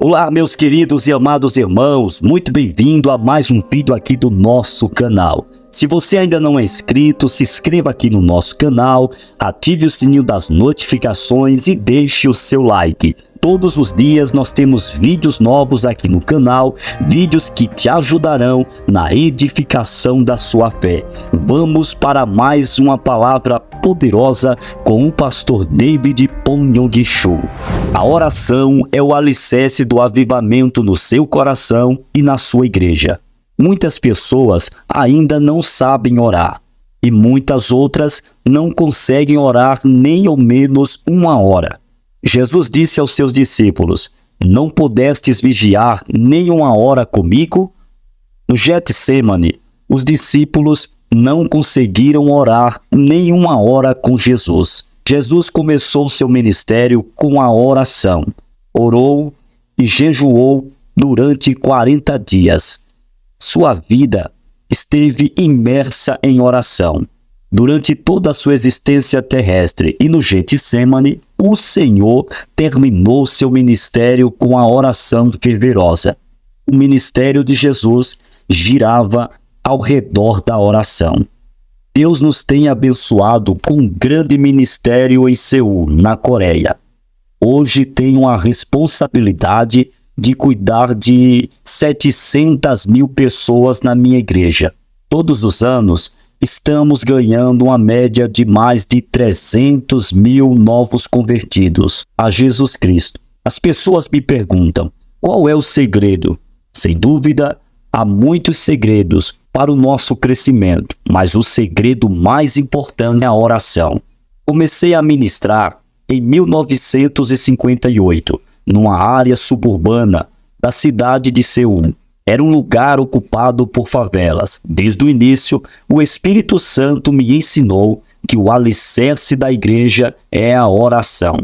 Olá, meus queridos e amados irmãos, muito bem-vindo a mais um vídeo aqui do nosso canal. Se você ainda não é inscrito, se inscreva aqui no nosso canal, ative o sininho das notificações e deixe o seu like. Todos os dias nós temos vídeos novos aqui no canal, vídeos que te ajudarão na edificação da sua fé. Vamos para mais uma palavra poderosa com o pastor David Ponyong-Cho. A oração é o alicerce do avivamento no seu coração e na sua igreja. Muitas pessoas ainda não sabem orar e muitas outras não conseguem orar nem ao menos uma hora. Jesus disse aos seus discípulos: "Não pudestes vigiar nem uma hora comigo?" No Getsemane, os discípulos não conseguiram orar nem uma hora com Jesus. Jesus começou seu ministério com a oração. Orou e jejuou durante 40 dias. Sua vida esteve imersa em oração. Durante toda a sua existência terrestre e no Getsemane, o Senhor terminou seu ministério com a oração fervorosa. O ministério de Jesus girava ao redor da oração. Deus nos tem abençoado com um grande ministério em Seul, na Coreia. Hoje tenho a responsabilidade de cuidar de 700 mil pessoas na minha igreja. Todos os anos, estamos ganhando uma média de mais de 300 mil novos convertidos a Jesus Cristo. As pessoas me perguntam, qual é o segredo? Sem dúvida, há muitos segredos para o nosso crescimento, mas o segredo mais importante é a oração. Comecei a ministrar em 1958, numa área suburbana da cidade de Seul. Era um lugar ocupado por favelas. Desde o início, o Espírito Santo me ensinou que o alicerce da igreja é a oração.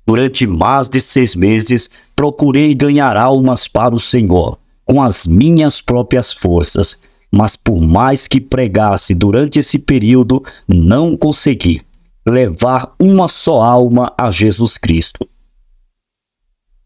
Durante mais de 6 meses, procurei ganhar almas para o Senhor, com as minhas próprias forças. Mas por mais que pregasse durante esse período, não consegui levar uma só alma a Jesus Cristo.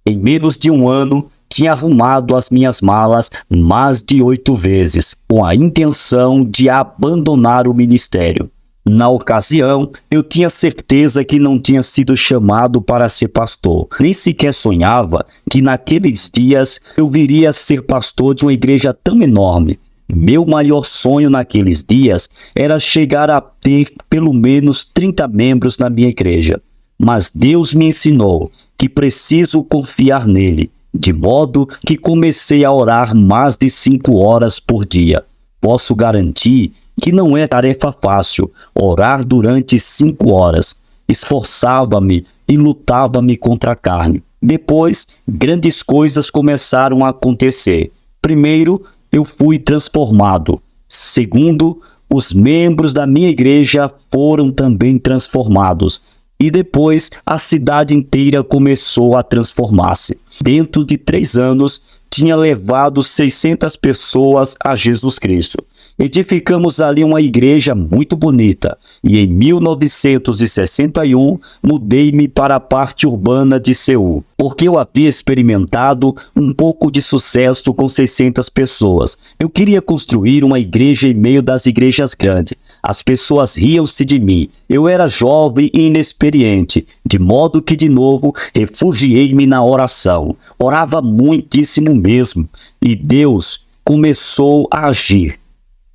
Em menos de um ano, tinha arrumado as minhas malas mais de 8 vezes, com a intenção de abandonar o ministério. Na ocasião, eu tinha certeza que não tinha sido chamado para ser pastor. Nem sequer sonhava que naqueles dias eu viria a ser pastor de uma igreja tão enorme. Meu maior sonho naqueles dias era chegar a ter pelo menos 30 membros na minha igreja. Mas Deus me ensinou que preciso confiar nele, de modo que comecei a orar mais de 5 horas por dia. Posso garantir que não é tarefa fácil orar durante 5 horas. Esforçava-me e lutava-me contra a carne. Depois, grandes coisas começaram a acontecer. Primeiro, eu fui transformado. Segundo, os membros da minha igreja foram também transformados. E depois a cidade inteira começou a transformar-se. Dentro de 3 anos, tinha levado 600 pessoas a Jesus Cristo. Edificamos ali uma igreja muito bonita e em 1961 mudei-me para a parte urbana de Seul, porque eu havia experimentado um pouco de sucesso com 600 pessoas. Eu queria construir uma igreja em meio das igrejas grandes. As pessoas riam-se de mim. Eu era jovem e inexperiente, de modo que de novo refugiei-me na oração. Orava muitíssimo mesmo e Deus começou a agir.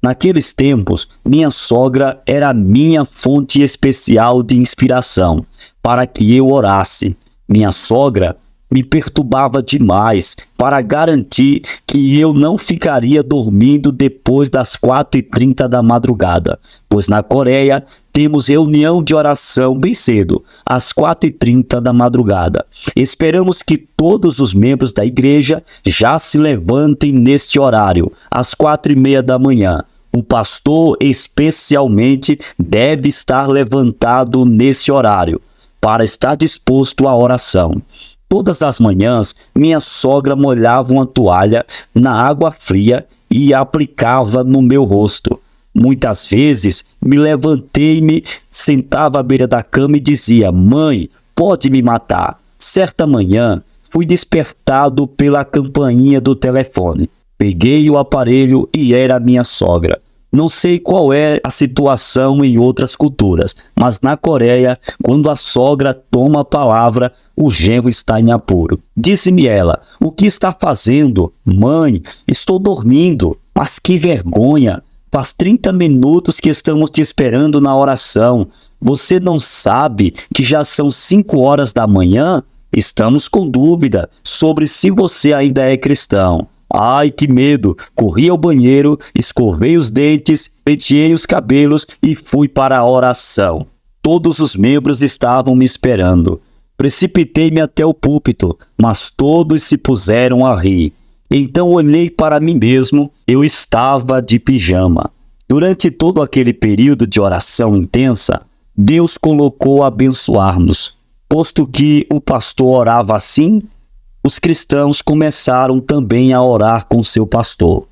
Naqueles tempos, minha sogra era a minha fonte especial de inspiração para que eu orasse. Minha sogra me perturbava demais para garantir que eu não ficaria dormindo depois das 4h30 da madrugada, pois na Coreia temos reunião de oração bem cedo, às 4h30 da madrugada. Esperamos que todos os membros da igreja já se levantem neste horário, às 4h30 da manhã. O pastor, especialmente, deve estar levantado nesse horário, para estar disposto à oração. Todas as manhãs, minha sogra molhava uma toalha na água fria e a aplicava no meu rosto. Muitas vezes, me levantei-me, sentava à beira da cama e dizia: "Mãe, pode me matar." Certa manhã, fui despertado pela campainha do telefone. Peguei o aparelho e era minha sogra. Não sei qual é a situação em outras culturas, mas na Coreia, quando a sogra toma a palavra, o genro está em apuro. Disse-me ela: "O que está fazendo?" "Mãe, estou dormindo." "Mas que vergonha! Faz 30 minutos que estamos te esperando na oração. Você não sabe que já são 5 horas da manhã? Estamos com dúvida sobre se você ainda é cristão." Ai, que medo! Corri ao banheiro, escovei os dentes, penteei os cabelos e fui para a oração. Todos os membros estavam me esperando. Precipitei-me até o púlpito, mas todos se puseram a rir. Então olhei para mim mesmo, eu estava de pijama. Durante todo aquele período de oração intensa, Deus colocou a abençoar-nos. Posto que o pastor orava assim, os cristãos começaram também a orar com seu pastor.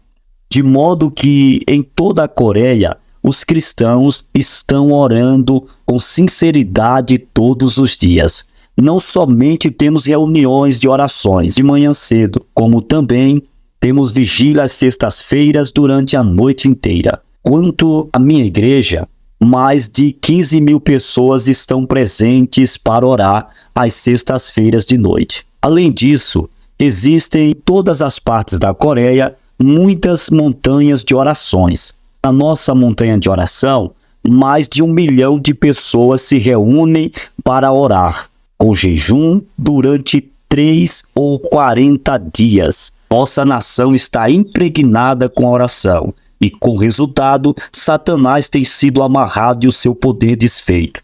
De modo que em toda a Coreia, os cristãos estão orando com sinceridade todos os dias. Não somente temos reuniões de orações de manhã cedo, como também temos vigílias sextas-feiras durante a noite inteira. Quanto à minha igreja, mais de 15 mil pessoas estão presentes para orar às sextas-feiras de noite. Além disso, existem em todas as partes da Coreia muitas montanhas de orações. Na nossa montanha de oração, mais de 1 milhão de pessoas se reúnem para orar, com jejum durante 3 ou 40 dias. Nossa nação está impregnada com a oração e, com resultado, Satanás tem sido amarrado e o seu poder desfeito.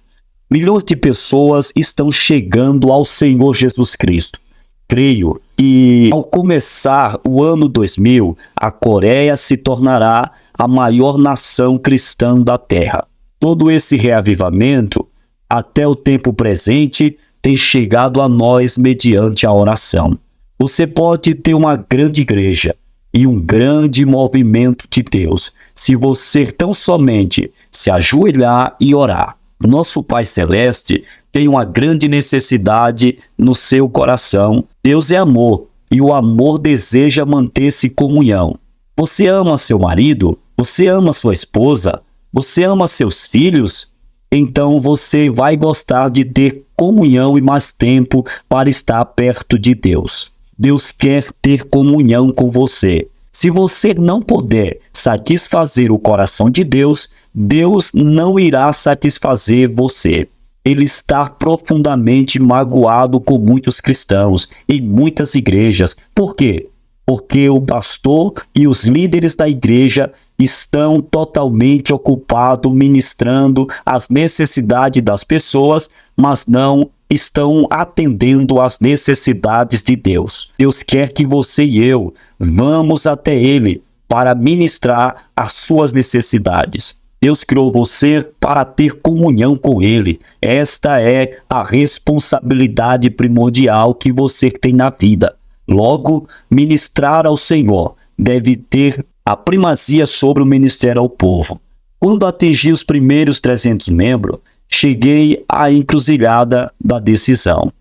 Milhões de pessoas estão chegando ao Senhor Jesus Cristo. Creio que, ao começar o ano 2000, a Coreia se tornará a maior nação cristã da Terra. Todo esse reavivamento, até o tempo presente, tem chegado a nós mediante a oração. Você pode ter uma grande igreja e um grande movimento de Deus, se você tão somente se ajoelhar e orar. Nosso Pai Celeste tem uma grande necessidade no seu coração. Deus é amor e o amor deseja manter-se em comunhão. Você ama seu marido? Você ama sua esposa? Você ama seus filhos? Então você vai gostar de ter comunhão e mais tempo para estar perto de Deus. Deus quer ter comunhão com você. Se você não puder satisfazer o coração de Deus, Deus não irá satisfazer você. Ele está profundamente magoado com muitos cristãos em muitas igrejas. Por quê? Porque o pastor e os líderes da igreja estão totalmente ocupados ministrando as necessidades das pessoas, mas não estão atendendo às necessidades de Deus. Deus quer que você e eu vamos até Ele para ministrar as suas necessidades. Deus criou você para ter comunhão com Ele. Esta é a responsabilidade primordial que você tem na vida. Logo, ministrar ao Senhor deve ter a primazia sobre o ministério ao povo. Quando atingi os primeiros 300 membros, cheguei à encruzilhada da decisão.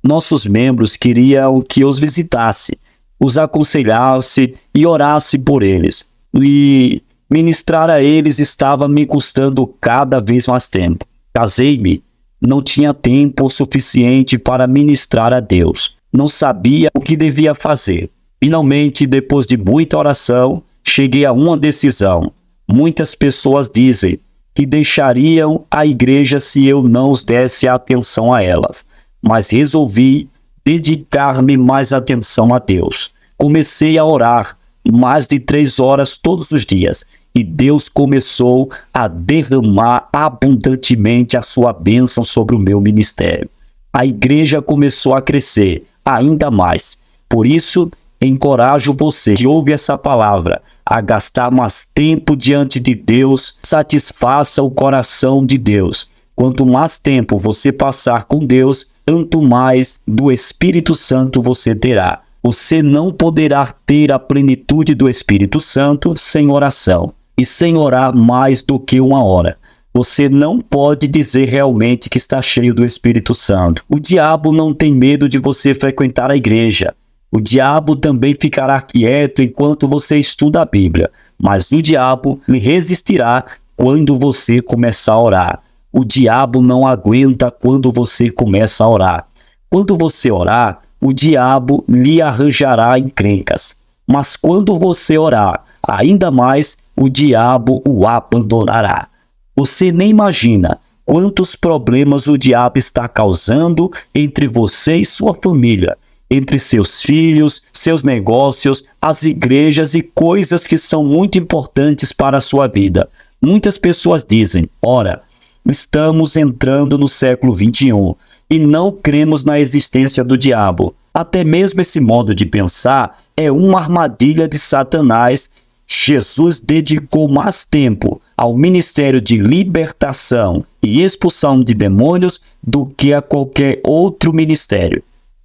Nossos membros queriam que os visitasse, os aconselhasse e orasse por eles. E ministrar a eles estava me custando cada vez mais tempo. Casei-me, não tinha tempo suficiente para ministrar a Deus. Não sabia o que devia fazer. Finalmente, depois de muita oração, cheguei a uma decisão. Muitas pessoas dizem que deixariam a igreja se eu não os desse atenção a elas. Mas resolvi dedicar-me mais atenção a Deus. Comecei a orar mais de 3 horas todos os dias. E Deus começou a derramar abundantemente a sua bênção sobre o meu ministério. A igreja começou a crescer ainda mais. Por isso, encorajo você que ouve essa palavra a gastar mais tempo diante de Deus. Satisfaça o coração de Deus. Quanto mais tempo você passar com Deus, tanto mais do Espírito Santo você terá. Você não poderá ter a plenitude do Espírito Santo sem oração. E sem orar mais do que 1 hora. você não pode dizer realmente que está cheio do Espírito Santo. O diabo não tem medo de você frequentar a igreja. O diabo também ficará quieto enquanto você estuda a Bíblia, mas o diabo lhe resistirá quando você começar a orar. O diabo não aguenta quando você começa a orar. Quando você orar, o diabo lhe arranjará encrencas. Mas quando você orar, ainda mais, o diabo o abandonará. Você nem imagina quantos problemas o diabo está causando entre você e sua família, entre seus filhos, seus negócios, as igrejas e coisas que são muito importantes para a sua vida. Muitas pessoas dizem, ora, estamos entrando no século XXI e não cremos na existência do diabo. Até mesmo esse modo de pensar é uma armadilha de Satanás. Jesus dedicou mais tempo ao ministério de libertação e expulsão de demônios do que a qualquer outro ministério.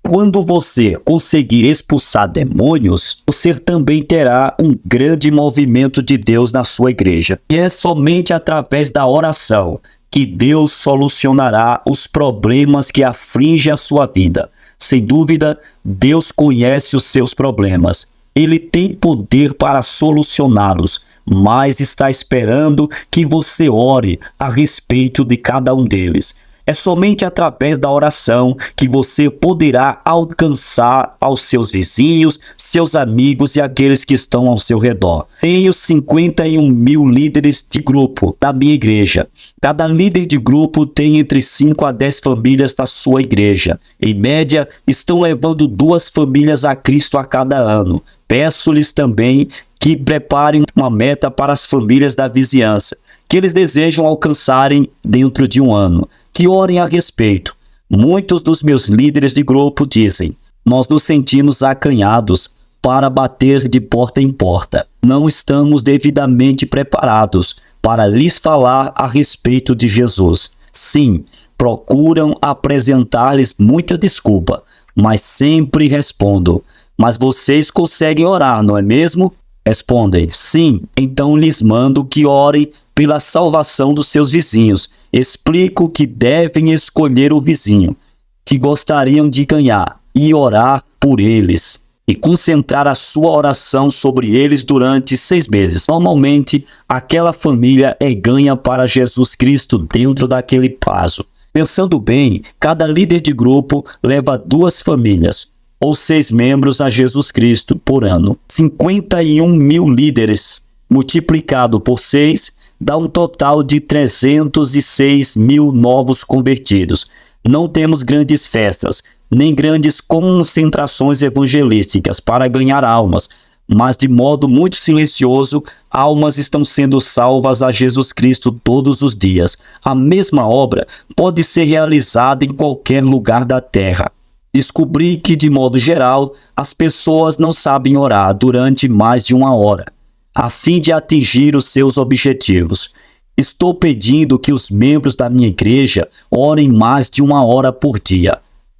Quando você conseguir expulsar demônios, você também terá um grande movimento de Deus na sua igreja. E é somente através da oração que Deus solucionará os problemas que afligem a sua vida. Sem dúvida, Deus conhece os seus problemas. Ele tem poder para solucioná-los, mas está esperando que você ore a respeito de cada um deles. É somente através da oração que você poderá alcançar aos seus vizinhos, seus amigos e aqueles que estão ao seu redor. Tenho 51 mil líderes de grupo da minha igreja. Cada líder de grupo tem entre 5 a 10 famílias da sua igreja. Em média, estão levando 2 famílias a Cristo a cada ano. Peço-lhes também que preparem uma meta para as famílias da vizinhança, que eles desejam alcançarem dentro de um ano. Que orem a respeito. Muitos dos meus líderes de grupo dizem, nós nos sentimos acanhados para bater de porta em porta. Não estamos devidamente preparados para lhes falar a respeito de Jesus. Sim, procuram apresentar-lhes muita desculpa, mas sempre respondo, mas vocês conseguem orar, não é mesmo? Respondem, sim, então lhes mando que orem pela salvação dos seus vizinhos. Explico que devem escolher o vizinho que gostariam de ganhar e orar por eles e concentrar a sua oração sobre eles durante 6 meses. Normalmente, aquela família é ganha para Jesus Cristo dentro daquele prazo. Pensando bem, cada líder de grupo leva 2 famílias ou 6 membros a Jesus Cristo por ano. 51 mil líderes multiplicado por 6 dá um total de 306 mil novos convertidos. Não temos grandes festas, nem grandes concentrações evangelísticas para ganhar almas, mas de modo muito silencioso, almas estão sendo salvas a Jesus Cristo todos os dias. A mesma obra pode ser realizada em qualquer lugar da terra. Descobri que, de modo geral, as pessoas não sabem orar durante mais de 1 hora, a fim de atingir os seus objetivos. Estou pedindo que os membros da minha igreja orem mais de 1 hora por dia.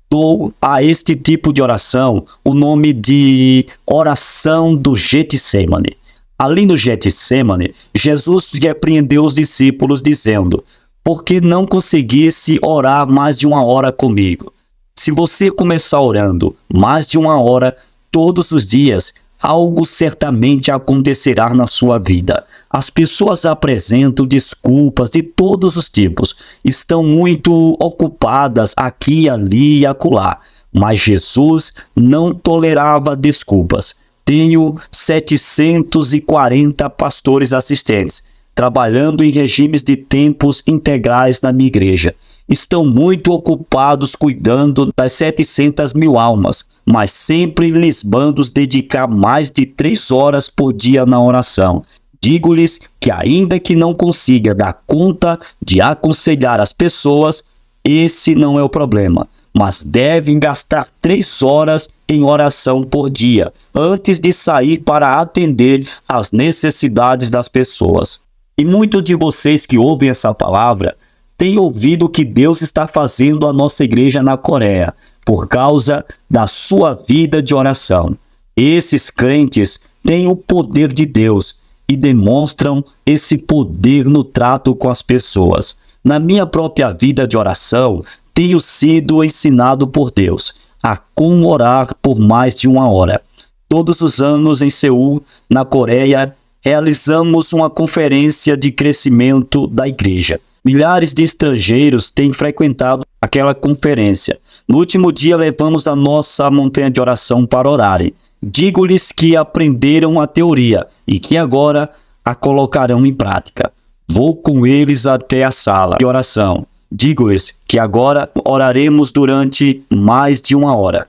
Dou a este tipo de oração o nome de oração do Getsemane. Ali no Getsemane, Jesus repreendeu os discípulos dizendo, por que não conseguisse orar mais de 1 hora comigo? Se você começar orando mais de 1 hora todos os dias, algo certamente acontecerá na sua vida. As pessoas apresentam desculpas de todos os tipos. Estão muito ocupadas aqui, ali e acolá. Mas Jesus não tolerava desculpas. Tenho 740 pastores assistentes, trabalhando em regimes de tempos integrais na minha igreja. Estão muito ocupados cuidando das 700 mil almas, mas sempre lhes mando dedicar mais de 3 horas por dia na oração. Digo-lhes que ainda que não consiga dar conta de aconselhar as pessoas, esse não é o problema, mas devem gastar 3 horas em oração por dia, antes de sair para atender às necessidades das pessoas. E muitos de vocês que ouvem essa palavra têm ouvido o que Deus está fazendo à nossa igreja na Coreia, por causa da sua vida de oração. Esses crentes têm o poder de Deus e demonstram esse poder no trato com as pessoas. Na minha própria vida de oração, tenho sido ensinado por Deus a como orar por mais de 1 hora. Todos os anos em Seul, na Coreia, realizamos uma conferência de crescimento da igreja. Milhares de estrangeiros têm frequentado aquela conferência. No último dia, levamos a nossa montanha de oração para orarem. Digo-lhes que aprenderam a teoria e que agora a colocarão em prática. Vou com eles até a sala de oração. Digo-lhes que agora oraremos durante mais de 1 hora.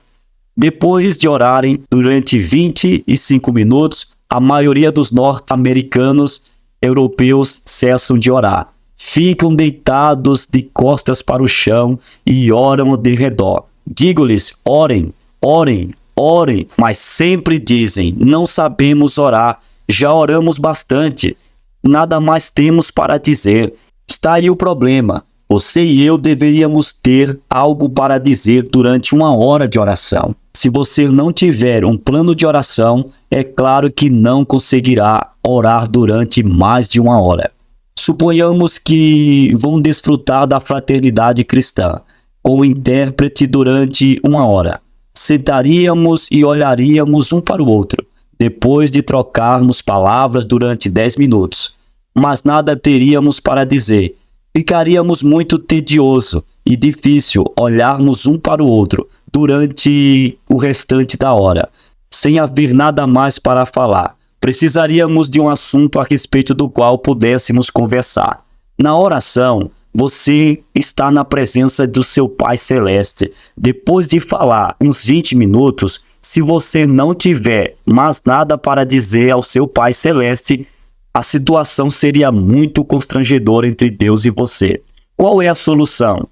Depois de orarem durante 25 minutos, a maioria dos norte-americanos europeus cessam de orar. Ficam deitados de costas para o chão e oram de redor. Digo-lhes, orem, orem, orem, mas sempre dizem, não sabemos orar, já oramos bastante, nada mais temos para dizer. Está aí o problema. Você e eu deveríamos ter algo para dizer durante 1 hora de oração. Se você não tiver um plano de oração, é claro que não conseguirá orar durante mais de 1 hora. Suponhamos que vão desfrutar da fraternidade cristã com o intérprete durante 1 hora. Sentaríamos e olharíamos um para o outro, depois de trocarmos palavras durante 10 minutos. Mas nada teríamos para dizer. Ficaríamos muito tedioso e difícil olharmos um para o outro durante o restante da hora, sem haver nada mais para falar. Precisaríamos de um assunto a respeito do qual pudéssemos conversar. Na oração, você está na presença do seu Pai Celeste. Depois de falar uns 20 minutos, se você não tiver mais nada para dizer ao seu Pai Celeste, a situação seria muito constrangedora entre Deus e você. Qual é a solução?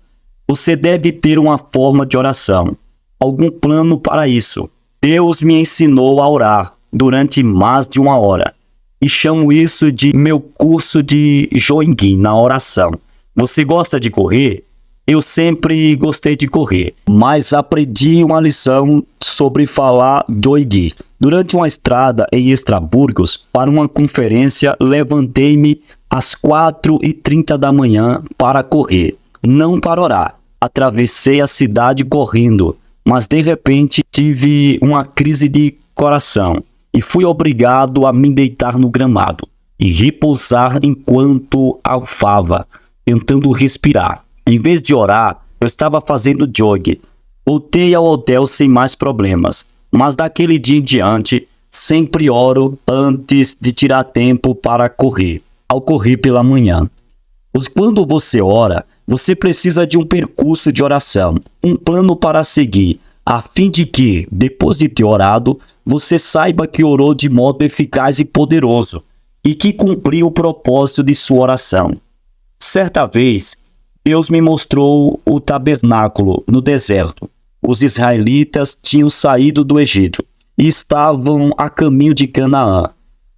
Você deve ter uma forma de oração, algum plano para isso. Deus me ensinou a orar durante mais de 1 hora e chamo isso de meu curso de Joinguin na oração. Você gosta de correr? Eu sempre gostei de correr, mas aprendi uma lição sobre falar Joinguin. Durante uma estrada em Estraburgos, para uma conferência, levantei-me às 4h30 da manhã para correr, não para orar. Atravessei a cidade correndo, mas de repente tive uma crise de coração e fui obrigado a me deitar no gramado e repousar enquanto alfava, tentando respirar. Em vez de orar, eu estava fazendo jogging. Voltei ao hotel sem mais problemas, mas daquele dia em diante, sempre oro antes de tirar tempo para correr, ao correr pela manhã. Quando você ora, você precisa de um percurso de oração, um plano para seguir, a fim de que, depois de ter orado, você saiba que orou de modo eficaz e poderoso e que cumpriu o propósito de sua oração. Certa vez, Deus me mostrou o tabernáculo no deserto. Os israelitas tinham saído do Egito e estavam a caminho de Canaã.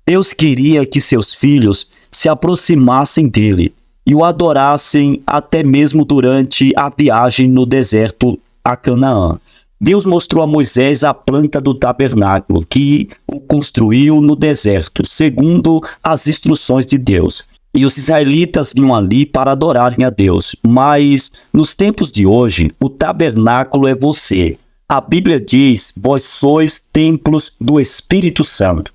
Deus queria que seus filhos se aproximassem dele e o adorassem até mesmo durante a viagem no deserto a Canaã. Deus mostrou a Moisés a planta do tabernáculo, que o construiu no deserto, segundo as instruções de Deus. E os israelitas vinham ali para adorarem a Deus. Mas, nos tempos de hoje, o tabernáculo é você. A Bíblia diz, vós sois templos do Espírito Santo.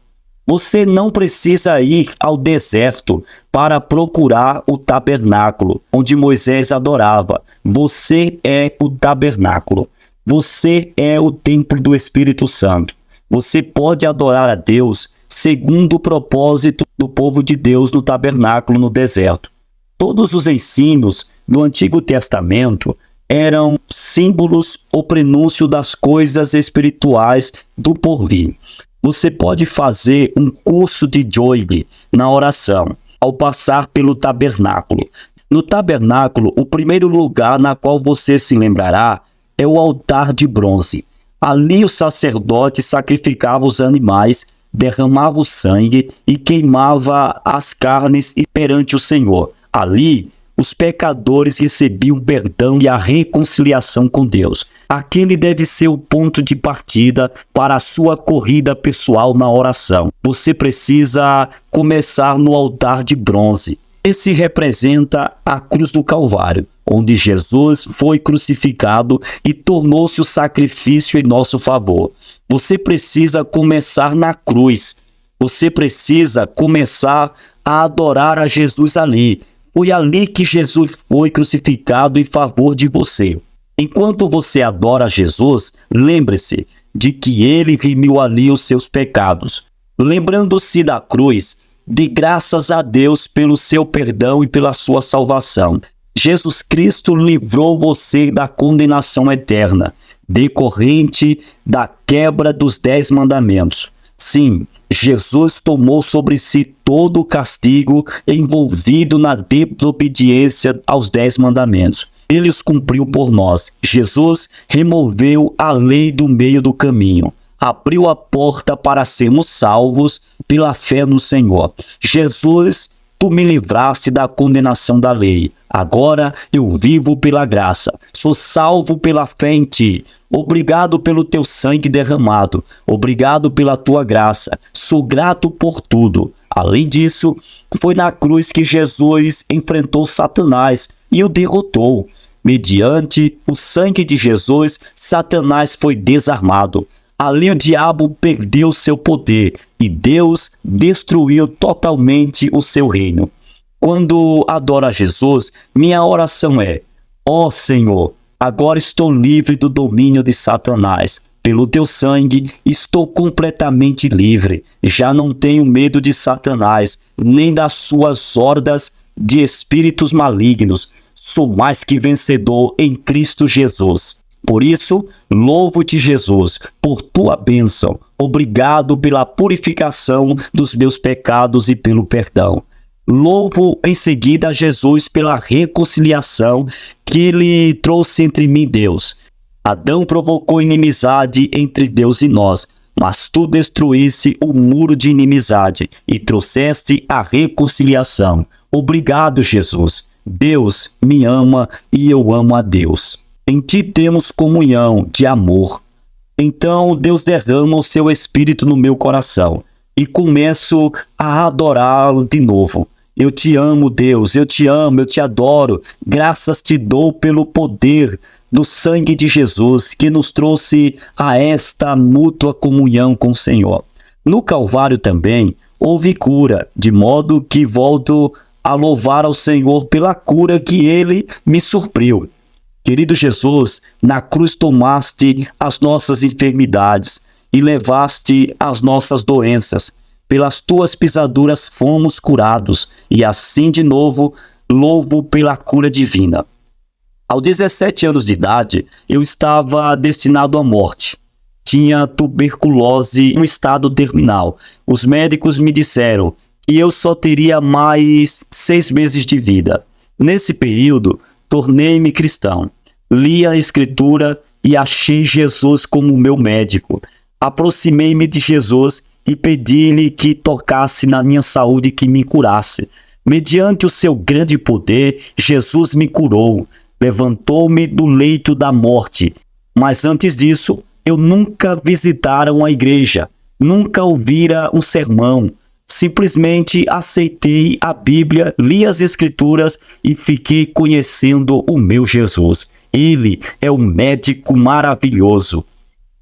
Você não precisa ir ao deserto para procurar o tabernáculo, onde Moisés adorava. Você é o tabernáculo. Você é o templo do Espírito Santo. Você pode adorar a Deus segundo o propósito do povo de Deus no tabernáculo no deserto. Todos os ensinos do Antigo Testamento eram símbolos ou prenúncio das coisas espirituais do porvir. Você pode fazer um curso de Joig na oração ao passar pelo tabernáculo. No tabernáculo, o primeiro lugar na qual você se lembrará é o altar de bronze. Ali o sacerdote sacrificava os animais, derramava o sangue e queimava as carnes perante o Senhor. Ali, os pecadores recebiam perdão e a reconciliação com Deus. Aquele deve ser o ponto de partida para a sua corrida pessoal na oração. Você precisa começar no altar de bronze. Esse representa a cruz do Calvário, onde Jesus foi crucificado e tornou-se o sacrifício em nosso favor. Você precisa começar na cruz. Você precisa começar a adorar a Jesus ali. Foi ali que Jesus foi crucificado em favor de você. Enquanto você adora Jesus, lembre-se de que ele remiu ali os seus pecados. Lembrando-se da cruz, dê graças a Deus pelo seu perdão e pela sua salvação. Jesus Cristo livrou você da condenação eterna, decorrente da quebra dos 10 mandamentos. Sim, Jesus tomou sobre si todo o castigo envolvido na desobediência aos 10 mandamentos. Ele os cumpriu por nós. Jesus removeu a lei do meio do caminho. Abriu a porta para sermos salvos pela fé no Senhor. Jesus, tu me livraste da condenação da lei. Agora eu vivo pela graça. Sou salvo pela fé em ti. Obrigado pelo teu sangue derramado. Obrigado pela tua graça. Sou grato por tudo. Além disso, foi na cruz que Jesus enfrentou Satanás e o derrotou. Mediante o sangue de Jesus, Satanás foi desarmado. Ali o diabo perdeu seu poder e Deus destruiu totalmente o seu reino. Quando adoro a Jesus, minha oração é: ó Senhor, agora estou livre do domínio de Satanás. Pelo teu sangue, estou completamente livre. Já não tenho medo de Satanás, nem das suas hordas de espíritos malignos. Sou mais que vencedor em Cristo Jesus. Por isso, louvo-te, Jesus, por tua bênção. Obrigado pela purificação dos meus pecados e pelo perdão. Louvo em seguida a Jesus pela reconciliação que ele trouxe entre mim e Deus. Adão provocou inimizade entre Deus e nós, mas tu destruísse o muro de inimizade e trouxeste a reconciliação. Obrigado, Jesus. Deus me ama e eu amo a Deus. Em ti temos comunhão de amor. Então Deus derrama o seu Espírito no meu coração e começo a adorá-lo de novo. Eu te amo, Deus, eu te amo, eu te adoro. Graças te dou pelo poder do sangue de Jesus que nos trouxe a esta mútua comunhão com o Senhor. No Calvário também houve cura, de modo que volto a louvar ao Senhor pela cura que ele me supriu. Querido Jesus, na cruz tomaste as nossas enfermidades e levaste as nossas doenças. Pelas tuas pisaduras fomos curados e assim de novo louvo pela cura divina. Aos 17 anos de idade, eu estava destinado à morte. Tinha tuberculose no estado terminal. Os médicos me disseram que eu só teria mais 6 meses de vida. Nesse período, tornei-me cristão. Li a Escritura e achei Jesus como meu médico. Aproximei-me de Jesus e pedi-lhe que tocasse na minha saúde e que me curasse. Mediante o seu grande poder, Jesus me curou, levantou-me do leito da morte. Mas antes disso, eu nunca visitara uma igreja, nunca ouvira um sermão. Simplesmente aceitei a Bíblia, li as Escrituras e fiquei conhecendo o meu Jesus. Ele é um médico maravilhoso.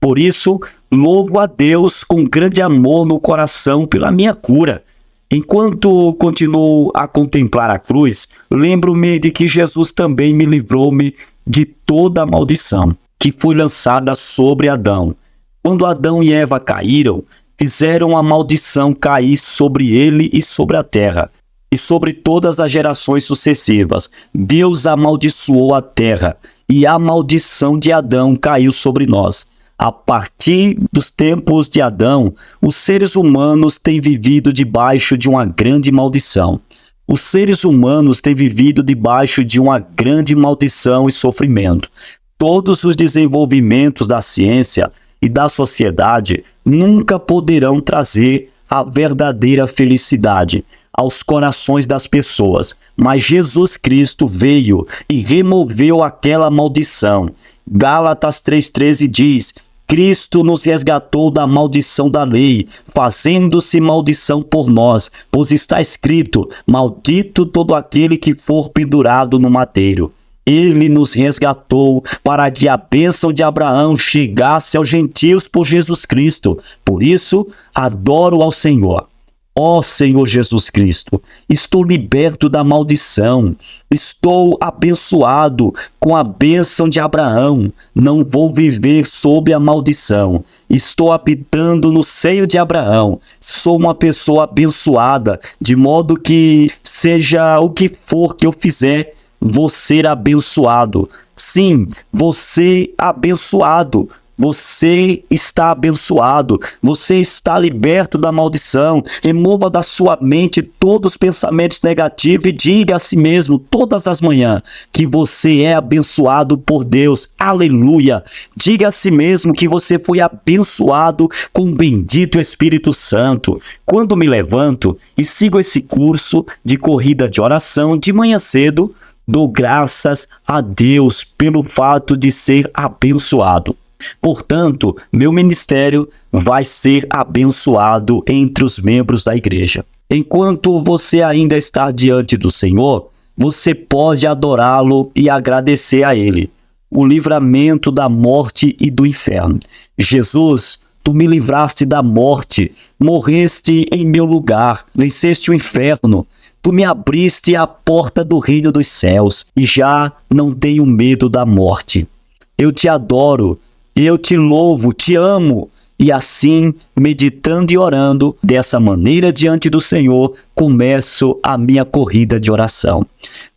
Por isso, louvo a Deus com grande amor no coração pela minha cura. Enquanto continuo a contemplar a cruz, lembro-me de que Jesus também me livrou-me de toda a maldição que foi lançada sobre Adão. Quando Adão e Eva caíram, fizeram a maldição cair sobre ele e sobre a terra, e sobre todas as gerações sucessivas. Deus amaldiçoou a terra, e a maldição de Adão caiu sobre nós. A partir dos tempos de Adão, os seres humanos têm vivido debaixo de uma grande maldição. Os seres humanos têm vivido debaixo de uma grande maldição e sofrimento. Todos os desenvolvimentos da ciência e da sociedade nunca poderão trazer a verdadeira felicidade. aos corações das pessoas, mas Jesus Cristo veio e removeu aquela maldição. Gálatas 3,13 diz: Cristo nos resgatou da maldição da lei, fazendo-se maldição por nós, pois está escrito: maldito todo aquele que for pendurado no madeiro. Ele nos resgatou para que a bênção de Abraão chegasse aos gentios por Jesus Cristo. Por isso, adoro ao Senhor. Ó Senhor Jesus Cristo, estou liberto da maldição, estou abençoado com a bênção de Abraão, não vou viver sob a maldição, estou habitando no seio de Abraão, sou uma pessoa abençoada, de modo que seja o que for que eu fizer, vou ser abençoado. Sim, vou ser abençoado. Você está abençoado, você está liberto da maldição. Remova da sua mente todos os pensamentos negativos e diga a si mesmo todas as manhãs que você é abençoado por Deus. Aleluia! Diga a si mesmo que você foi abençoado com o bendito Espírito Santo. Quando me levanto e sigo esse curso de corrida de oração de manhã cedo, dou graças a Deus pelo fato de ser abençoado. Portanto, meu ministério vai ser abençoado entre os membros da igreja. Enquanto você ainda está diante do Senhor, você pode adorá-lo e agradecer a Ele. O livramento da morte e do inferno. Jesus, tu me livraste da morte, morreste em meu lugar, venceste o inferno. Tu me abriste a porta do reino dos céus e já não tenho medo da morte. Eu te adoro. Eu te louvo, te amo, e assim, meditando e orando, dessa maneira diante do Senhor, começo a minha corrida de oração.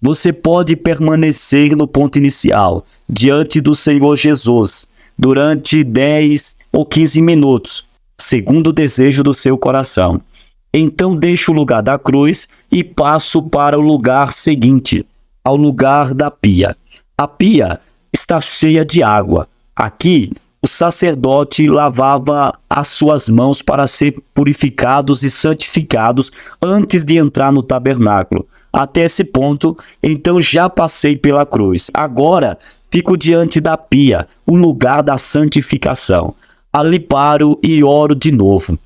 Você pode permanecer no ponto inicial, diante do Senhor Jesus, durante 10 ou 15 minutos, segundo o desejo do seu coração. Então deixo o lugar da cruz e passo para o lugar seguinte, ao lugar da pia. A pia está cheia de água. Aqui, o sacerdote lavava as suas mãos para ser purificados e santificados antes de entrar no tabernáculo. Até esse ponto, então já passei pela cruz. Agora, fico diante da pia, o lugar da santificação. Ali paro e oro de novo.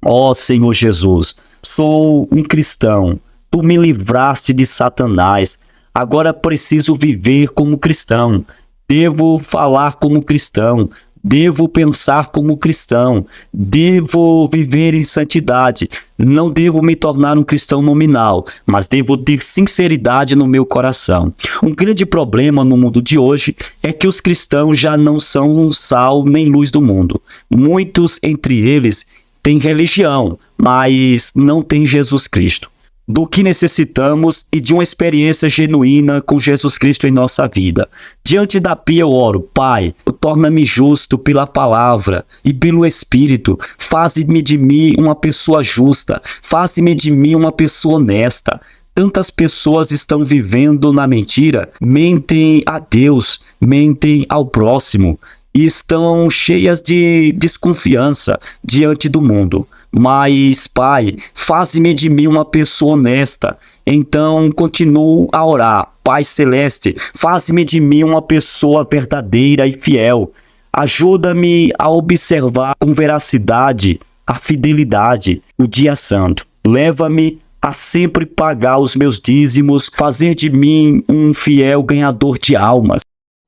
Ó Senhor Jesus, sou um cristão. Tu me livraste de Satanás. Agora preciso viver como cristão. Devo falar como cristão, devo pensar como cristão, devo viver em santidade. Não devo me tornar um cristão nominal, mas devo ter sinceridade no meu coração. Um grande problema no mundo de hoje é que os cristãos já não são sal nem luz do mundo. Muitos entre eles têm religião, mas não têm Jesus Cristo. Do que necessitamos e de uma experiência genuína com Jesus Cristo em nossa vida. Diante da pia eu oro: Pai, torna-me justo pela palavra e pelo Espírito. Faze-me de mim uma pessoa justa. Faze-me de mim uma pessoa honesta. Tantas pessoas estão vivendo na mentira, mentem a Deus, mentem ao próximo. E estão cheias de desconfiança diante do mundo. Mas, Pai, faze-me de mim uma pessoa honesta. Então, continuo a orar. Pai Celeste, faze-me de mim uma pessoa verdadeira e fiel. Ajuda-me a observar com veracidade a fidelidade, o dia santo. Leva-me a sempre pagar os meus dízimos, fazer de mim um fiel ganhador de almas.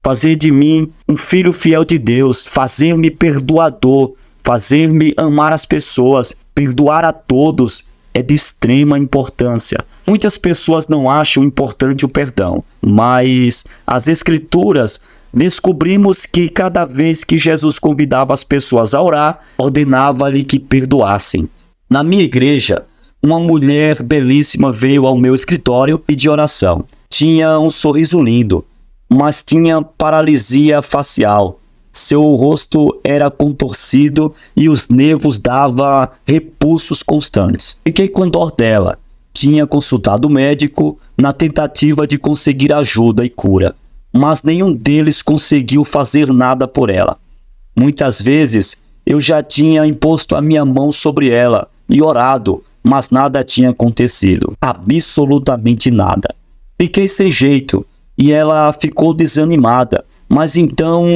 Fazer de mim um filho fiel de Deus, fazer-me perdoador, fazer-me amar as pessoas, perdoar a todos é de extrema importância. Muitas pessoas não acham importante o perdão, mas as Escrituras descobrimos que cada vez que Jesus convidava as pessoas a orar, ordenava-lhe que perdoassem. Na minha igreja, uma mulher belíssima veio ao meu escritório pedir oração. Tinha um sorriso lindo, mas tinha paralisia facial. Seu rosto era contorcido e os nervos davam repulsos constantes. Fiquei com dor dela. Tinha consultado o médico na tentativa de conseguir ajuda e cura, mas nenhum deles conseguiu fazer nada por ela. Muitas vezes eu já tinha imposto a minha mão sobre ela e orado, mas nada tinha acontecido. Absolutamente nada. Fiquei sem jeito e ela ficou desanimada. Mas então,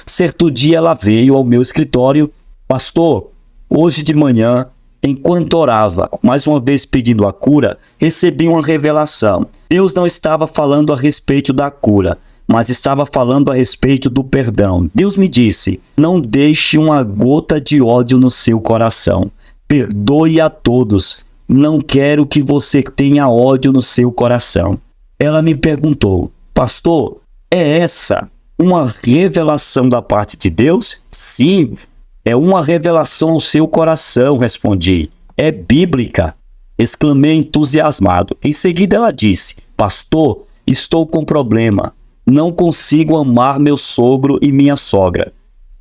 certo dia ela veio ao meu escritório. Pastor, hoje de manhã, enquanto orava, mais uma vez pedindo a cura, recebi uma revelação. Deus não estava falando a respeito da cura, mas estava falando a respeito do perdão. Deus me disse: não deixe uma gota de ódio no seu coração. Perdoe a todos. Não quero que você tenha ódio no seu coração. Ela me perguntou: pastor, é essa uma revelação da parte de Deus? Sim, é uma revelação ao seu coração, respondi. É bíblica, exclamei entusiasmado. Em seguida ela disse: pastor, estou com problema. Não consigo amar meu sogro e minha sogra.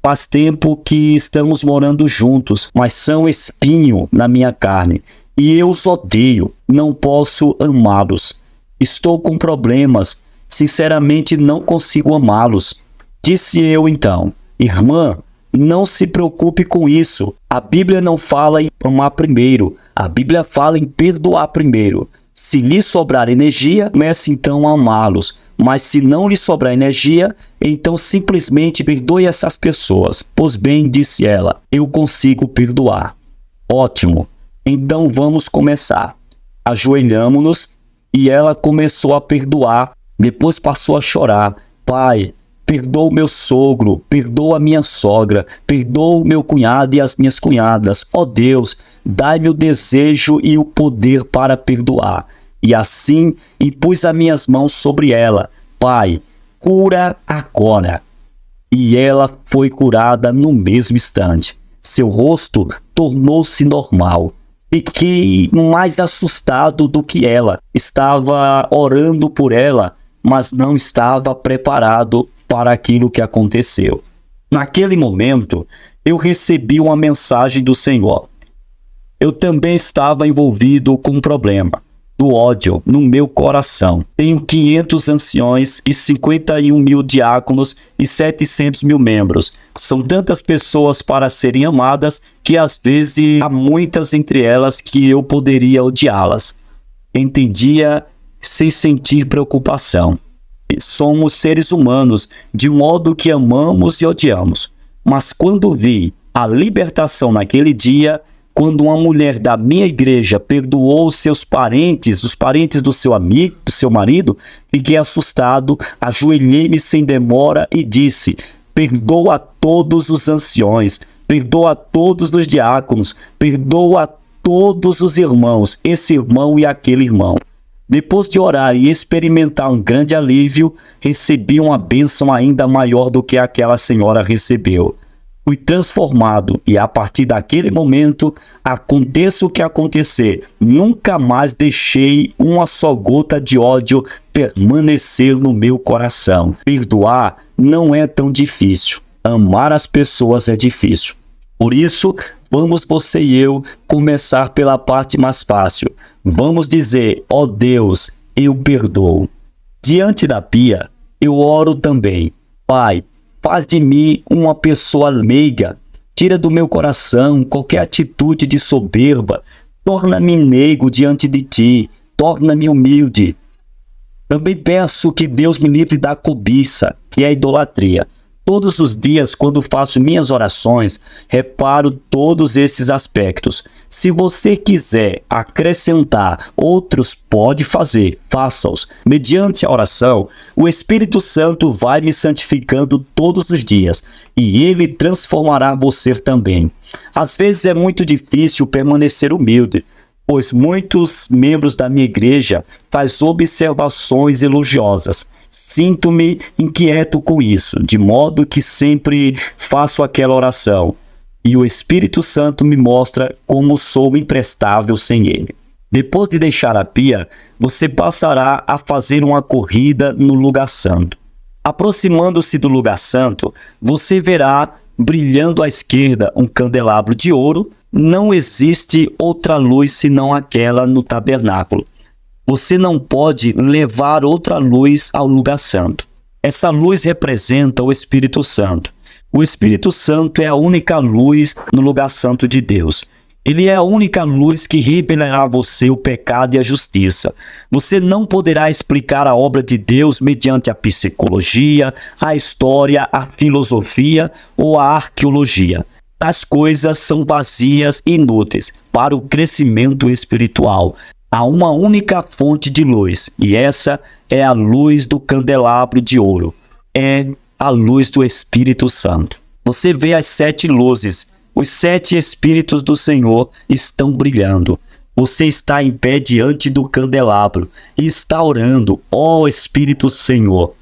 Faz tempo que estamos morando juntos, mas são espinho na minha carne. E eu os odeio, não posso amá-los. Estou com problemas, sinceramente não consigo amá-los. Disse eu então: irmã, não se preocupe com isso. A Bíblia não fala em amar primeiro, a Bíblia fala em perdoar primeiro. Se lhe sobrar energia, comece então a amá-los. Mas se não lhe sobrar energia, então simplesmente perdoe essas pessoas. Pois bem, disse ela, eu consigo perdoar. Ótimo, então vamos começar. Ajoelhamo-nos e ela começou a perdoar. Depois passou a chorar. Pai, perdoa o meu sogro, perdoa a minha sogra, perdoa o meu cunhado e as minhas cunhadas. Ó Deus, dai-me o desejo e o poder para perdoar. E assim impus as minhas mãos sobre ela. Pai, cura agora. E ela foi curada no mesmo instante. Seu rosto tornou-se normal. Fiquei mais assustado do que ela. Estava orando por ela, mas não estava preparado para aquilo que aconteceu. Naquele momento, eu recebi uma mensagem do Senhor. Eu também estava envolvido com um problema do ódio no meu coração. Tenho 500 anciões e 51 mil diáconos e 700 mil membros. São tantas pessoas para serem amadas que às vezes há muitas entre elas que eu poderia odiá-las. Entendia sem sentir preocupação. Somos seres humanos, de modo que amamos e odiamos. Mas quando vi a libertação naquele dia, quando uma mulher da minha igreja perdoou seus parentes, os parentes do seu amigo, do seu marido, fiquei assustado, ajoelhei-me sem demora e disse: perdoa a todos os anciões, perdoa a todos os diáconos, perdoa a todos os irmãos, esse irmão e aquele irmão. Depois de orar e experimentar um grande alívio, recebi uma bênção ainda maior do que aquela senhora recebeu. Fui transformado e a partir daquele momento, aconteça o que acontecer, nunca mais deixei uma só gota de ódio permanecer no meu coração. Perdoar não é tão difícil, amar as pessoas é difícil. Por isso, vamos você e eu começar pela parte mais fácil. Vamos dizer: ó Deus, eu perdoo. Diante da pia, eu oro também. Pai, faz de mim uma pessoa meiga. Tira do meu coração qualquer atitude de soberba. Torna-me meigo diante de ti. Torna-me humilde. Também peço que Deus me livre da cobiça, que é a idolatria. Todos os dias, quando faço minhas orações, reparo todos esses aspectos. Se você quiser acrescentar outros, pode fazer, faça-os. Mediante a oração, o Espírito Santo vai me santificando todos os dias e ele transformará você também. Às vezes é muito difícil permanecer humilde, pois muitos membros da minha igreja fazem observações elogiosas. Sinto-me inquieto com isso, de modo que sempre faço aquela oração. E o Espírito Santo me mostra como sou imprestável sem ele. Depois de deixar a pia, você passará a fazer uma corrida no lugar santo. Aproximando-se do lugar santo, você verá brilhando à esquerda um candelabro de ouro. Não existe outra luz senão aquela no tabernáculo. Você não pode levar outra luz ao lugar santo. Essa luz representa o Espírito Santo. O Espírito Santo é a única luz no lugar santo de Deus. Ele é a única luz que revelará a você o pecado e a justiça. Você não poderá explicar a obra de Deus mediante a psicologia, a história, a filosofia ou a arqueologia. As coisas são vazias e inúteis para o crescimento espiritual. Há uma única fonte de luz, e essa é a luz do candelabro de ouro. É a luz do Espírito Santo. Você vê as 7 luzes. Os 7 Espíritos do Senhor estão brilhando. Você está em pé diante do candelabro e está orando: ó Espírito Senhor,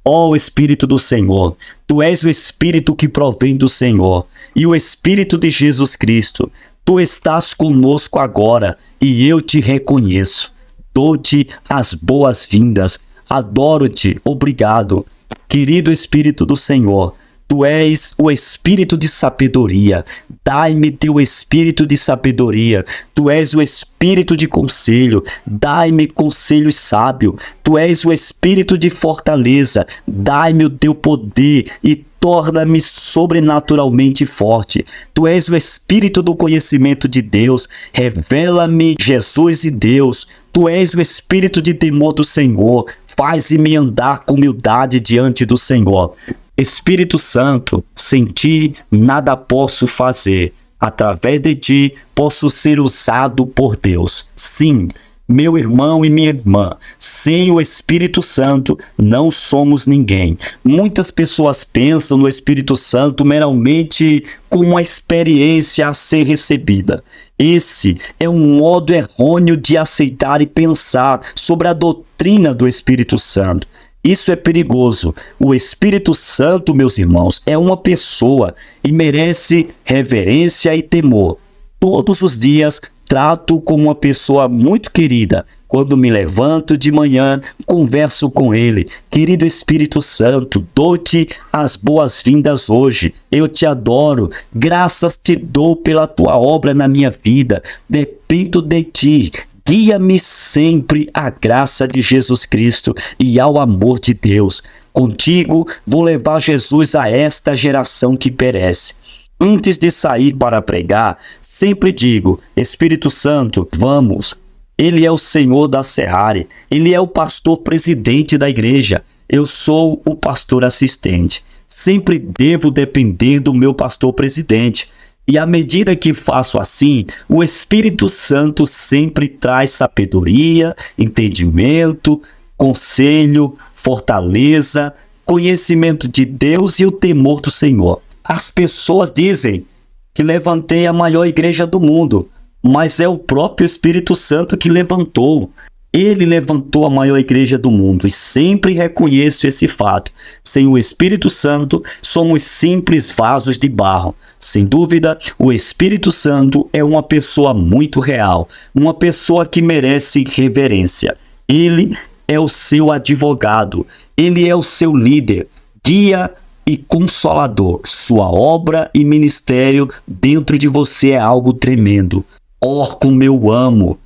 ó Espírito do Senhor, Tu és o Espírito que provém do Senhor e o Espírito de Jesus Cristo. Tu estás conosco agora e eu te reconheço. Dou-te as boas-vindas. Adoro-te. Obrigado. Querido Espírito do Senhor, Tu és o Espírito de sabedoria. Dai-me teu Espírito de sabedoria. Tu és o Espírito de conselho. Dai-me conselho sábio. Tu és o Espírito de fortaleza. Dai-me o teu poder e torna-me sobrenaturalmente forte. Tu és o Espírito do conhecimento de Deus. Revela-me Jesus e Deus. Tu és o Espírito de temor do Senhor. Faz-me andar com humildade diante do Senhor. Espírito Santo, sem ti nada posso fazer. Através de ti posso ser usado por Deus. Sim, meu irmão e minha irmã, sem o Espírito Santo não somos ninguém. Muitas pessoas pensam no Espírito Santo meramente como uma experiência a ser recebida. Esse é um modo errôneo de aceitar e pensar sobre a doutrina do Espírito Santo. Isso é perigoso. O Espírito Santo, meus irmãos, é uma pessoa e merece reverência e temor. Todos os dias trato como uma pessoa muito querida. Quando me levanto de manhã, converso com ele. Querido Espírito Santo, dou-te as boas-vindas hoje. Eu te adoro. Graças te dou pela tua obra na minha vida. Dependo de ti. Guia-me sempre à graça de Jesus Cristo e ao amor de Deus. Contigo vou levar Jesus a esta geração que perece. Antes de sair para pregar, sempre digo: Espírito Santo, vamos. Ele é o Senhor da Seara. Ele é o pastor presidente da igreja. Eu sou o pastor assistente. Sempre devo depender do meu pastor presidente. E à medida que faço assim, o Espírito Santo sempre traz sabedoria, entendimento, conselho, fortaleza, conhecimento de Deus e o temor do Senhor. As pessoas dizem que levantei a maior igreja do mundo, mas é o próprio Espírito Santo que levantou. Ele levantou a maior igreja do mundo e sempre reconheço esse fato. Sem o Espírito Santo, somos simples vasos de barro. Sem dúvida, o Espírito Santo é uma pessoa muito real, uma pessoa que merece reverência. Ele é o seu advogado, ele é o seu líder, guia e consolador. Sua obra e ministério dentro de você é algo tremendo. Como eu amo!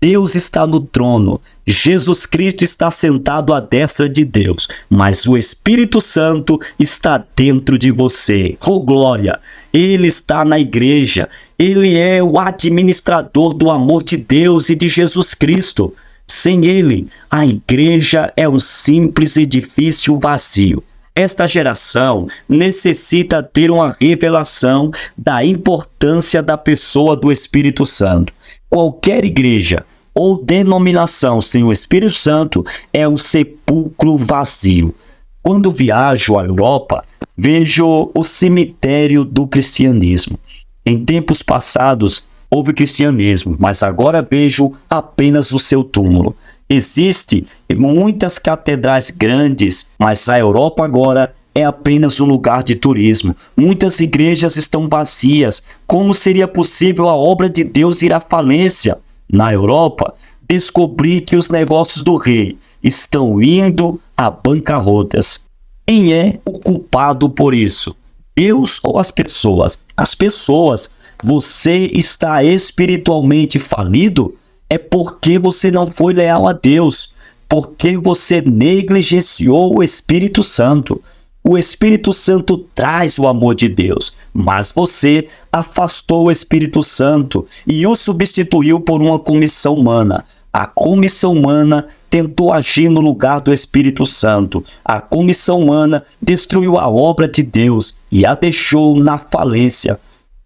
Deus está no trono, Jesus Cristo está sentado à destra de Deus, mas o Espírito Santo está dentro de você. Oh glória! Ele está na igreja, ele é o administrador do amor de Deus e de Jesus Cristo. Sem ele, a igreja é um simples edifício vazio. Esta geração necessita ter uma revelação da importância da pessoa do Espírito Santo. Qualquer igreja ou denominação sem o Espírito Santo é um sepulcro vazio. Quando viajo à Europa, vejo o cemitério do cristianismo. Em tempos passados, houve cristianismo, mas agora vejo apenas o seu túmulo. Existem muitas catedrais grandes, mas a Europa agora é apenas um lugar de turismo. Muitas igrejas estão vazias. Como seria possível a obra de Deus ir à falência? Na Europa, descobri que os negócios do rei estão indo a bancarrotas. Quem é o culpado por isso? Deus ou as pessoas? As pessoas. Você está espiritualmente falido? É porque você não foi leal a Deus. Porque você negligenciou o Espírito Santo. O Espírito Santo traz o amor de Deus, mas você afastou o Espírito Santo e o substituiu por uma comissão humana. A comissão humana tentou agir no lugar do Espírito Santo. A comissão humana destruiu a obra de Deus e a deixou na falência.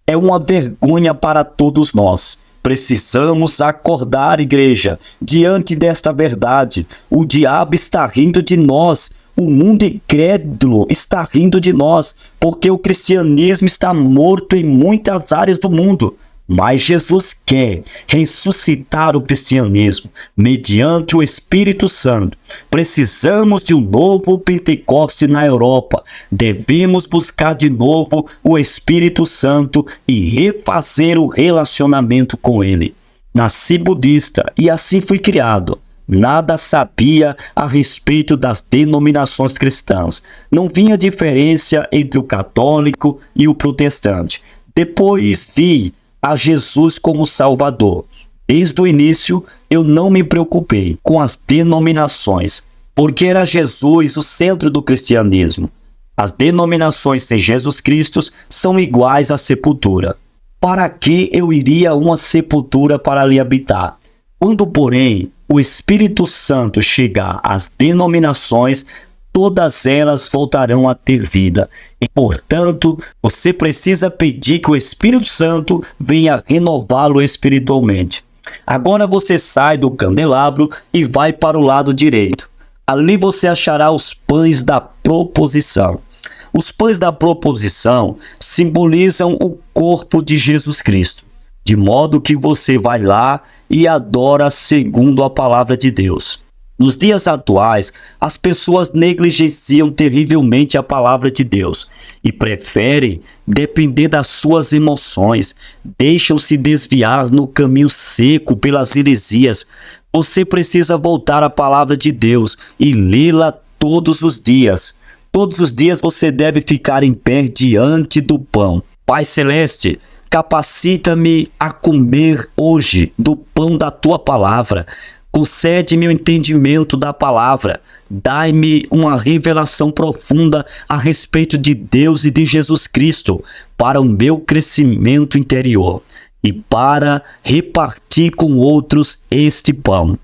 É uma vergonha para todos nós. Precisamos acordar, igreja, diante desta verdade. O diabo está rindo de nós. O mundo incrédulo está rindo de nós, porque o cristianismo está morto em muitas áreas do mundo. Mas Jesus quer ressuscitar o cristianismo mediante o Espírito Santo. Precisamos de um novo Pentecoste na Europa. Devemos buscar de novo o Espírito Santo e refazer o relacionamento com ele. Nasci budista e assim fui criado. Nada sabia a respeito das denominações cristãs. Não vinha diferença entre o católico e o protestante. Depois vi a Jesus como Salvador. Desde o início, eu não me preocupei com as denominações, porque era Jesus o centro do cristianismo. As denominações sem Jesus Cristo são iguais à sepultura. Para que eu iria a uma sepultura para ali habitar? Quando, porém, o Espírito Santo chegar às denominações, todas elas voltarão a ter vida. E, portanto, você precisa pedir que o Espírito Santo venha renová-lo espiritualmente. Agora você sai do candelabro e vai para o lado direito. Ali você achará os pães da proposição. Os pães da proposição simbolizam o corpo de Jesus Cristo, de modo que você vai lá e adora segundo a palavra de Deus. Nos dias atuais, as pessoas negligenciam terrivelmente a palavra de Deus e preferem depender das suas emoções, deixam-se desviar no caminho seco pelas heresias. Você precisa voltar à palavra de Deus e lê-la todos os dias. Todos os dias você deve ficar em pé diante do pão. Pai Celeste, capacita-me a comer hoje do pão da tua palavra. Concede-me o entendimento da palavra. Dai-me uma revelação profunda a respeito de Deus e de Jesus Cristo para o meu crescimento interior e para repartir com outros este pão.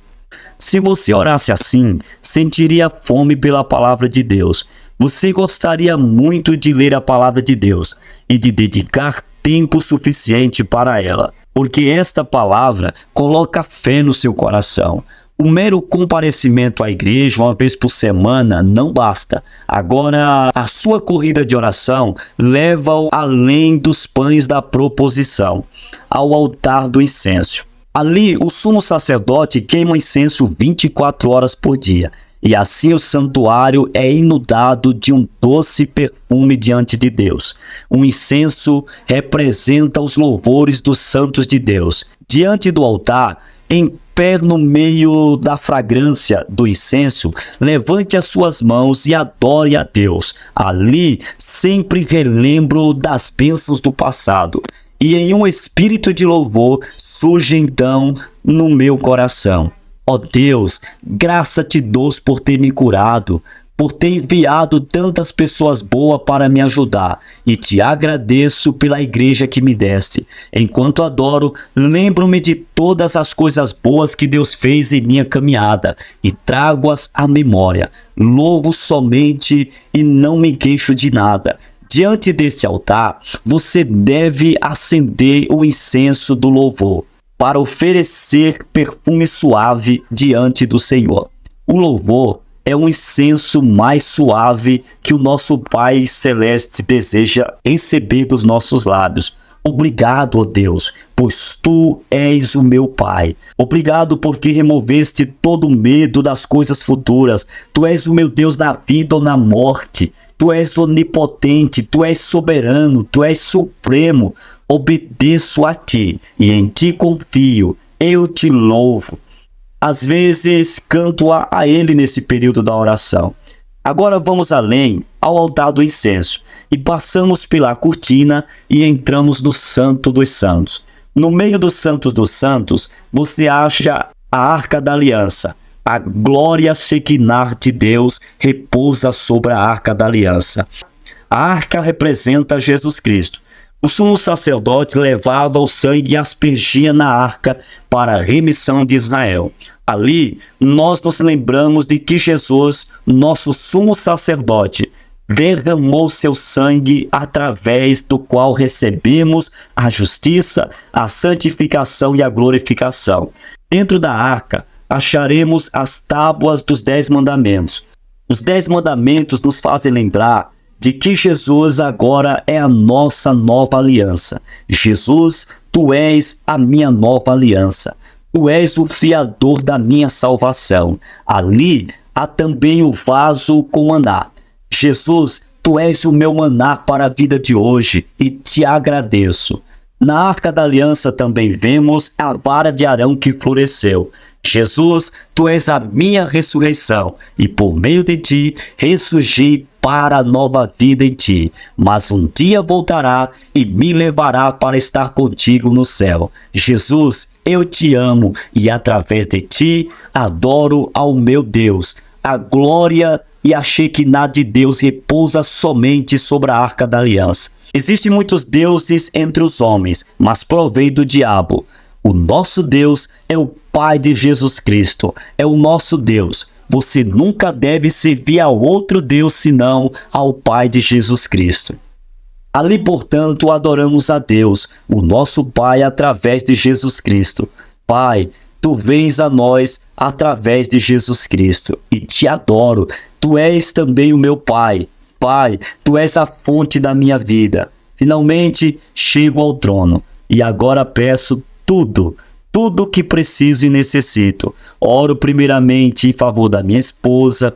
Se você orasse assim, sentiria fome pela palavra de Deus. Você gostaria muito de ler a palavra de Deus e de dedicar tempo suficiente para ela, porque esta palavra coloca fé no seu coração. O mero comparecimento à igreja uma vez por semana não basta. Agora, a sua corrida de oração leva-o além dos pães da proposição, ao altar do incenso. Ali, o sumo sacerdote queima incenso 24 horas por dia. E assim o santuário é inundado de um doce perfume diante de Deus. O incenso representa os louvores dos santos de Deus. Diante do altar, em pé no meio da fragrância do incenso, levante as suas mãos e adore a Deus. Ali, sempre relembro das bênçãos do passado. E em um espírito de louvor surge então no meu coração: ó Deus, graça te dou por ter me curado, por ter enviado tantas pessoas boas para me ajudar, e te agradeço pela igreja que me deste. Enquanto adoro, lembro-me de todas as coisas boas que Deus fez em minha caminhada, e trago-as à memória. Louvo somente e não me queixo de nada. Diante deste altar, você deve acender o incenso do louvor, para oferecer perfume suave diante do Senhor. O louvor é um incenso mais suave que o nosso Pai Celeste deseja receber dos nossos lábios. Obrigado, ó Deus, pois Tu és o meu Pai. Obrigado porque removeste todo o medo das coisas futuras. Tu és o meu Deus na vida ou na morte. Tu és onipotente, Tu és soberano, Tu és supremo. Obedeço a Ti e em Ti confio. Eu Te louvo. Às vezes canto a Ele nesse período da oração. Agora vamos além, ao altar do incenso, e passamos pela cortina e entramos no Santo dos Santos. No meio dos Santos dos Santos, você acha a Arca da Aliança, A glória Shekinah de Deus repousa sobre a Arca da Aliança. A arca representa Jesus Cristo. O sumo sacerdote levava o sangue e aspergia na arca para a remissão de Israel. Ali, nós nos lembramos de que Jesus, nosso sumo sacerdote, derramou seu sangue através do qual recebemos a justiça, a santificação e a glorificação. Dentro da arca, acharemos as tábuas dos 10 mandamentos. Os 10 mandamentos nos fazem lembrar de que Jesus agora é a nossa nova aliança. Jesus, tu és a minha nova aliança. Tu és o fiador da minha salvação. Ali há também o vaso com maná. Jesus, tu és o meu maná para a vida de hoje e te agradeço. Na Arca da Aliança também vemos a vara de Arão que floresceu. Jesus, tu és a minha ressurreição e por meio de ti ressurgi para a nova vida em ti. Mas um dia voltará e me levará para estar contigo no céu. Jesus, eu te amo e através de ti adoro ao meu Deus. A glória e a Shekinah de Deus repousa somente sobre a Arca da Aliança. Existem muitos deuses entre os homens, mas provém do diabo. O nosso Deus é o Pai de Jesus Cristo, é o nosso Deus. Você nunca deve servir a outro Deus senão ao Pai de Jesus Cristo. Ali, portanto, adoramos a Deus, o nosso Pai, através de Jesus Cristo. Pai, tu vens a nós através de Jesus Cristo e te adoro. Tu és também o meu Pai. Pai, tu és a fonte da minha vida. Finalmente, chego ao trono e agora peço tudo que preciso e necessito. Oro primeiramente em favor da minha esposa,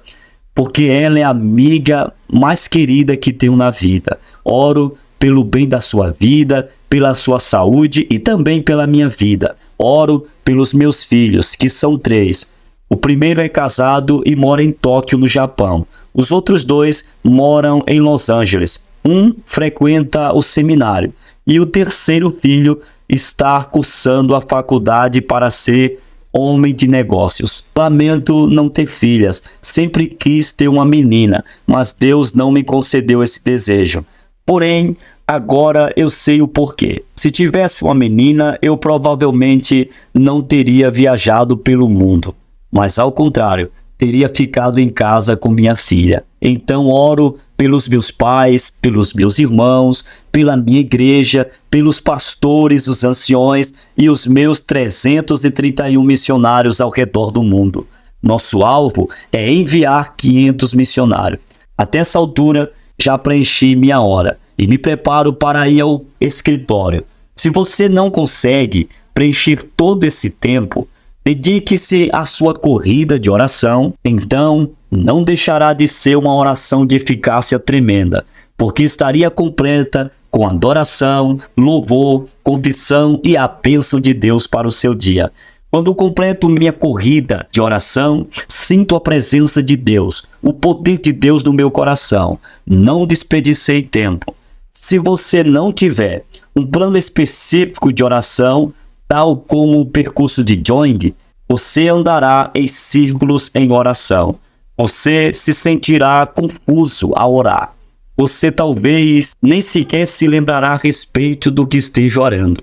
porque ela é a amiga mais querida que tenho na vida. Oro pelo bem da sua vida, pela sua saúde e também pela minha vida. Oro pelos meus filhos, que são 3. O primeiro é casado e mora em Tóquio, no Japão. Os outros 2 moram em Los Angeles. Um frequenta o seminário e o terceiro filho está cursando a faculdade para ser homem de negócios. Lamento não ter filhas. Sempre quis ter uma menina, mas Deus não me concedeu esse desejo. Porém, agora eu sei o porquê. Se tivesse uma menina, eu provavelmente não teria viajado pelo mundo, mas ao contrário, teria ficado em casa com minha filha. Então oro pelos meus pais, pelos meus irmãos, pela minha igreja, pelos pastores, os anciões e os meus 331 missionários ao redor do mundo. Nosso alvo é enviar 500 missionários. Até essa altura, já preenchi minha hora e me preparo para ir ao escritório. Se você não consegue preencher todo esse tempo, dedique-se à sua corrida de oração, então não deixará de ser uma oração de eficácia tremenda, porque estaria completa com adoração, louvor, convicção e a bênção de Deus para o seu dia. Quando completo minha corrida de oração, sinto a presença de Deus, o poder de Deus no meu coração. Não desperdicei tempo. Se você não tiver um plano específico de oração, tal como o percurso de Joing, você andará em círculos em oração. Você se sentirá confuso ao orar. Você talvez nem sequer se lembrará a respeito do que esteja orando.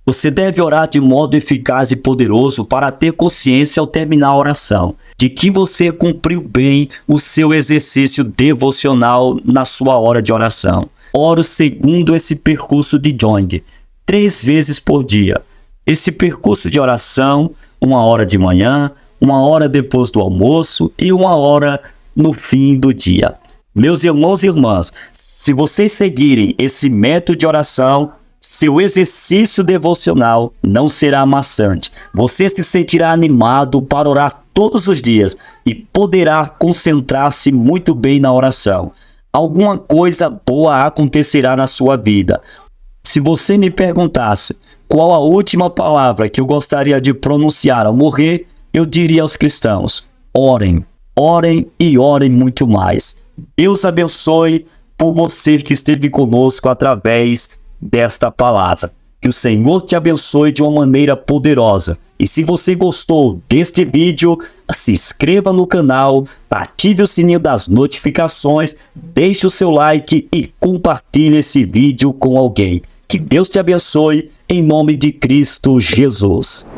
Você deve orar de modo eficaz e poderoso para ter consciência ao terminar a oração, de que você cumpriu bem o seu exercício devocional na sua hora de oração. Oro segundo esse percurso de Joing, 3 vezes por dia. Esse percurso de oração, 1 hora de manhã, 1 hora depois do almoço e 1 hora no fim do dia. Meus irmãos e irmãs, se vocês seguirem esse método de oração, seu exercício devocional não será maçante. Você se sentirá animado para orar todos os dias e poderá concentrar-se muito bem na oração. Alguma coisa boa acontecerá na sua vida. Se você me perguntasse qual a última palavra que eu gostaria de pronunciar ao morrer, eu diria aos cristãos: orem, orem e orem muito mais. Deus abençoe por você que esteve conosco através desta palavra. Que o Senhor te abençoe de uma maneira poderosa. E se você gostou deste vídeo, se inscreva no canal, ative o sininho das notificações, deixe o seu like e compartilhe esse vídeo com alguém. Que Deus te abençoe, em nome de Cristo Jesus.